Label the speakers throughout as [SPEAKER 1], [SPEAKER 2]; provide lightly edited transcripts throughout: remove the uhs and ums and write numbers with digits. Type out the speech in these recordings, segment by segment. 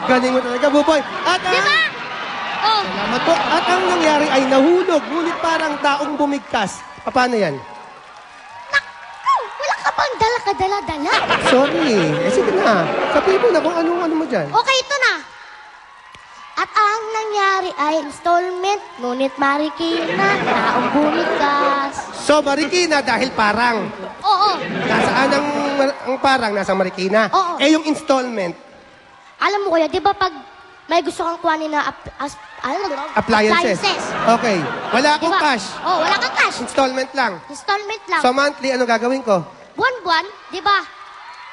[SPEAKER 1] Galing mo talaga, Buboy. At
[SPEAKER 2] Diba? Oh,
[SPEAKER 1] salamat po. At ang nangyari ay nahulog, ngunit parang taong bumigkas. Paano yan?
[SPEAKER 2] naku, wala ka bang dala-dala?
[SPEAKER 1] Sorry. Sige na. Sabihin mo na kung ano mo dyan.
[SPEAKER 2] Okay, ito na. At ang nangyari ay installment, ngunit marikina, taong bumigkas.
[SPEAKER 1] So, Marikina dahil parang.
[SPEAKER 2] Oo.
[SPEAKER 1] Nasaan ang parang? Nasa Marikina.
[SPEAKER 2] Oo.
[SPEAKER 1] Eh, yung installment.
[SPEAKER 2] Alam mo kuya, di ba pag may gusto kang kuhanin na
[SPEAKER 1] Appliances. Okay. Wala akong
[SPEAKER 2] Diba?
[SPEAKER 1] cash.
[SPEAKER 2] Oh, wala kang cash.
[SPEAKER 1] Installment lang.
[SPEAKER 2] Installment lang.
[SPEAKER 1] So, monthly, ano gagawin ko?
[SPEAKER 2] Buwan-buwan, di ba?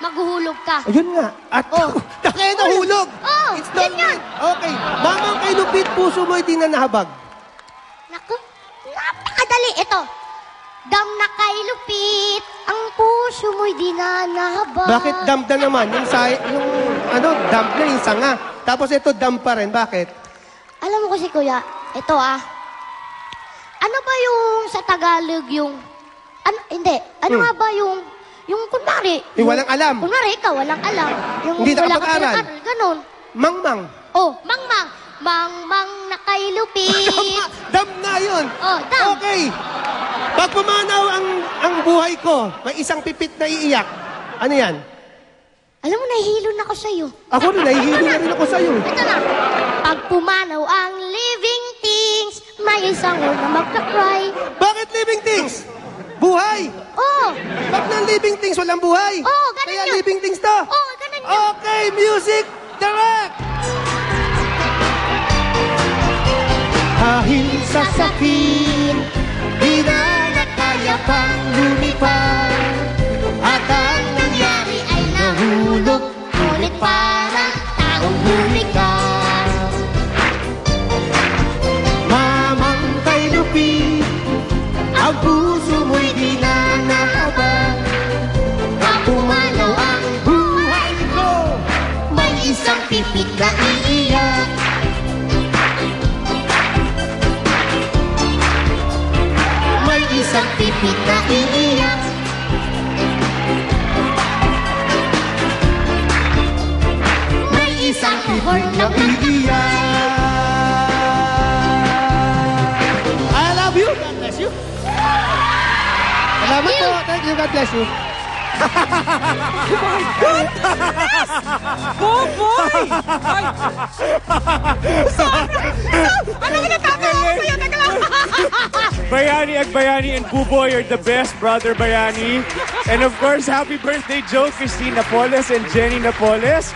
[SPEAKER 2] Maghuhulog ka.
[SPEAKER 1] Ayun nga. At
[SPEAKER 2] Oh.
[SPEAKER 1] kaya nahulog.
[SPEAKER 2] Oh,
[SPEAKER 1] Installment.
[SPEAKER 2] ganyan.
[SPEAKER 1] Okay. Mamang kay Lupit, puso mo hindi na nahabag.
[SPEAKER 2] Naku, napakadali. Ito. Dam na kay Lupit, ang puso mo'y di na nahabag.
[SPEAKER 1] Bakit dump na naman? Yung dump na yung sanga. Tapos ito, dump pa rin. Bakit?
[SPEAKER 2] Alam mo kasi kuya, ito ano ba yung sa Tagalog yung, hindi, ano nga ba yung kunwari.
[SPEAKER 1] Yung walang alam.
[SPEAKER 2] Kunwari ikaw, walang alam. Yung
[SPEAKER 1] Hindi
[SPEAKER 2] wala kang
[SPEAKER 1] nakapag-aral.
[SPEAKER 2] pinag-aral, ganun.
[SPEAKER 1] Mangmang.
[SPEAKER 2] Oh, mangmang. Mangmang na kay Lupit.
[SPEAKER 1] Dump na yun.
[SPEAKER 2] Oh, dump.
[SPEAKER 1] Okay. Pag pumanaw ang buhay ko, may isang pipit na iiyak. Ano yan?
[SPEAKER 2] Alam mo, nahihilo na ako sa'yo.
[SPEAKER 1] Ako rin, nahihilo na rin ako sa'yo.
[SPEAKER 2] Ito na. Pag pumanaw ang living things, may isang na magka-cry.
[SPEAKER 1] Bakit living things? Buhay.
[SPEAKER 2] Oh,
[SPEAKER 1] Pag ng living things, walang buhay.
[SPEAKER 2] oh, ganun
[SPEAKER 1] Kaya
[SPEAKER 2] yun.
[SPEAKER 1] living things to.
[SPEAKER 2] Oh, ganun yun.
[SPEAKER 1] Okay, music, direct! Dahil sa sakit, di na nakaya pang lumipad. At ang nangyari ay nahulog,
[SPEAKER 2] Ngunit parang taong bumigas.
[SPEAKER 1] mamang kay Lupit, ang puso mo'y di na nahabag. Pag pumanaw ang buhay ko,
[SPEAKER 2] May isang pipit na iiyak.
[SPEAKER 1] may isang
[SPEAKER 2] Pipit na iiyak. May isang horn na
[SPEAKER 1] iiyak. I love you. God bless you. Salamat po. Thank you. God bless you.
[SPEAKER 3] Buboy! Ay! Ano ka natatawa ko sa'yo? Teka lang!
[SPEAKER 4] Bayani Agbayani and Buboy are the best, brother Bayani. And of course, happy birthday, Joe, Christine Napoles and Jenny Napoles.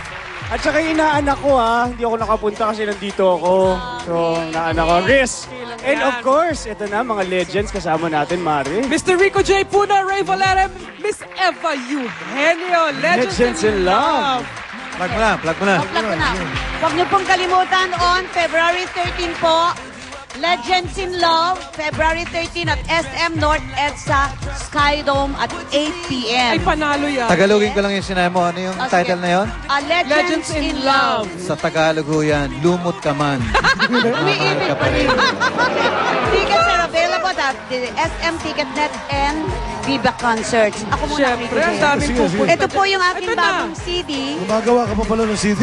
[SPEAKER 4] At saka yung inaanak ko hindi ako nakapunta kasi nandito ako. So, inaanak ko, Riz. And of course, ito na, mga legends kasama natin, Mari.
[SPEAKER 3] Mr. Rico J. Puna, Ray Valera, Miss Eva Eugenio, Legends in Love.
[SPEAKER 5] Plug mo na, plug mo na.
[SPEAKER 6] Plug ko na. Huwag niyo pong kalimutan on February 13 po, Legends in Love, February 13 at SM North EDSA Skydome at 8 p.m.
[SPEAKER 3] Ay, panalo yan.
[SPEAKER 5] Tagalogin ko lang yung sinabi mo. Ano yung title na yon?
[SPEAKER 6] Legends in Love.
[SPEAKER 5] Sa Tagalog ho yan, lumot ka man.
[SPEAKER 6] Umiibig pa rin. Tickets are available at the SM Ticketnet and Viva Concerts. Ako muna, Rico
[SPEAKER 3] Siyempre, ang
[SPEAKER 6] J.
[SPEAKER 3] daming pupunta.
[SPEAKER 6] Ito po yung aking
[SPEAKER 3] Ito na.
[SPEAKER 6] bagong CD.
[SPEAKER 7] Gumagawa ka pa pala ng CD.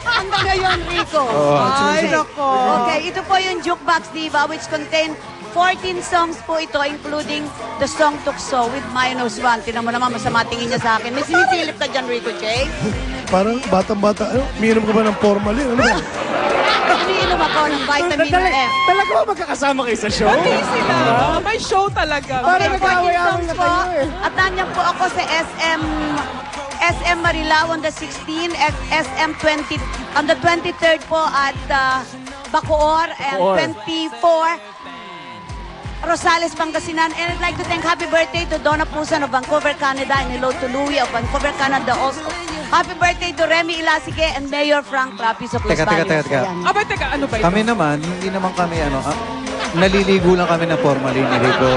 [SPEAKER 6] Hanggang ngayon, Rico.
[SPEAKER 3] Ay, nako.
[SPEAKER 6] Okay, ito po yung Jukebox Diva which contain 14 songs po ito, including the song Tukso with Minus One. Tinan mo naman, masama tingin niya sa akin. May sinisilip ka dyan, Rico J.
[SPEAKER 7] Parang batang-bata. Umiinom ka ba ng formalin? Ano ba?
[SPEAKER 6] Iniinom ako ng vitamin F.
[SPEAKER 4] Talaga ba magkakasama kayo sa show?
[SPEAKER 3] Hindi sila. May show talaga.
[SPEAKER 6] Okay,
[SPEAKER 4] nag-away-away
[SPEAKER 6] 14 songs
[SPEAKER 4] na
[SPEAKER 6] po.
[SPEAKER 4] kayo
[SPEAKER 6] At nandiyan po ako sa SM Marilao on the 16th, at SM 20, on the 23rd po at Bacoor, and
[SPEAKER 4] Bacoor.
[SPEAKER 6] 24, Rosales, Pangasinan. And I'd like to thank happy birthday to Donna Pusan of Vancouver, Canada, and hello to Louie of Vancouver, Canada also. Happy birthday to Remy Ilasike and Mayor Frank Trappis of Los
[SPEAKER 5] Teka.
[SPEAKER 6] Baños. Ayan.
[SPEAKER 3] Abay, teka, ano ba ito?
[SPEAKER 5] Kami naman, hindi naman kami naliligo lang kami ng formalin ni Rico.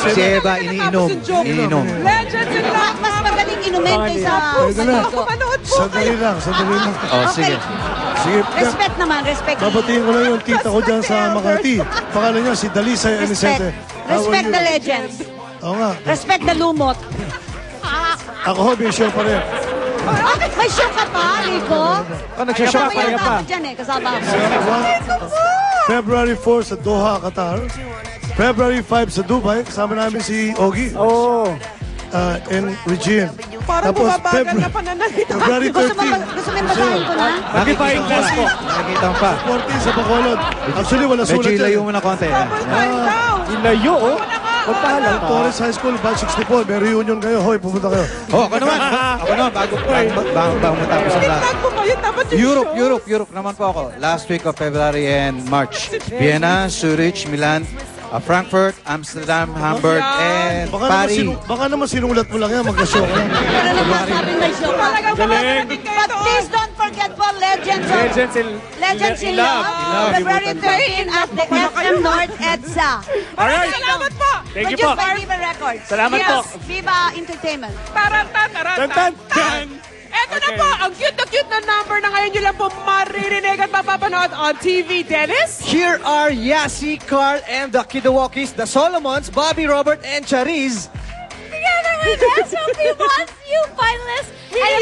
[SPEAKER 5] Si Eva, iniinom. Iniinom.
[SPEAKER 3] Legends in Love.
[SPEAKER 6] Mas magaling inumin kaysa
[SPEAKER 7] Ito na.
[SPEAKER 3] Manood po
[SPEAKER 7] Sandali lang, sandali lang.
[SPEAKER 5] Oh, sige.
[SPEAKER 7] Sige,
[SPEAKER 6] Respect naman, respect.
[SPEAKER 7] babatiin ko lang yung tita ko dyan sa Makati. Pangalan niya si Dalisay Anicete.
[SPEAKER 6] Respect the legends.
[SPEAKER 7] Oo nga.
[SPEAKER 6] Respect the lumot.
[SPEAKER 7] Ako ho, may show pa rin.
[SPEAKER 6] May show ka pa, Rico?
[SPEAKER 5] Nagsashop
[SPEAKER 6] Kasama
[SPEAKER 5] pa
[SPEAKER 6] yata
[SPEAKER 5] pa.
[SPEAKER 6] ako dyan eh. Kasama ako.
[SPEAKER 7] February 4 sa Doha, Qatar. February 5 sa Dubai, kasama namin si Ogie
[SPEAKER 4] Oh.
[SPEAKER 7] and Regine.
[SPEAKER 3] Parang
[SPEAKER 7] Tapos,
[SPEAKER 3] bumabagal na pananalita.
[SPEAKER 7] February 13.
[SPEAKER 6] Gusto mo yung basahin ko na?
[SPEAKER 4] Magnifying glass po.
[SPEAKER 5] Nakikita mo pa.
[SPEAKER 7] 14 sa Bacolod. Actually, wala
[SPEAKER 5] Medyo
[SPEAKER 7] sulat
[SPEAKER 5] ilayo
[SPEAKER 7] yan.
[SPEAKER 5] mo na konti.
[SPEAKER 3] Double time daw.
[SPEAKER 4] Ilayo, oh. Pagpahalang pa.
[SPEAKER 7] Torres High School, batch 64. May reunion kayo. Hoy, pupunta kayo.
[SPEAKER 5] Oh, ako naman. Ako naman, bago matapos ang lahat.
[SPEAKER 3] Tinag mo ba yun? Dapat yung show.
[SPEAKER 5] Europe naman po ako. Last week of February and March. Vienna, Zurich, Milan, Frankfurt, Amsterdam, Hamburg, and Paris.
[SPEAKER 7] Baka naman sinulat mo lang yan. Magka-show ka lang.
[SPEAKER 6] Pero nagkasabing may show ka.
[SPEAKER 3] Talagang makakarating kayo
[SPEAKER 6] But
[SPEAKER 3] doon.
[SPEAKER 6] please don't forget po, Legends in Love. February 13 at the SM North EDSA.
[SPEAKER 4] Alright.
[SPEAKER 3] Salamat po.
[SPEAKER 4] Thank you
[SPEAKER 6] Produced
[SPEAKER 4] po.
[SPEAKER 6] by Viva Records.
[SPEAKER 4] Salamat
[SPEAKER 6] yes,
[SPEAKER 4] po.
[SPEAKER 6] Viva Entertainment.
[SPEAKER 3] Taranta.
[SPEAKER 4] Tan, tan.
[SPEAKER 3] Eto na po, ang cute na number na ngayon nyo lang po maririnig at mapapanood on TV. Dennis?
[SPEAKER 8] Here are Yasi, Carl, and the Kidawakis, the Solomons, Bobby, Robert, and Chariz.
[SPEAKER 2] Together with SOP wants you finalists. And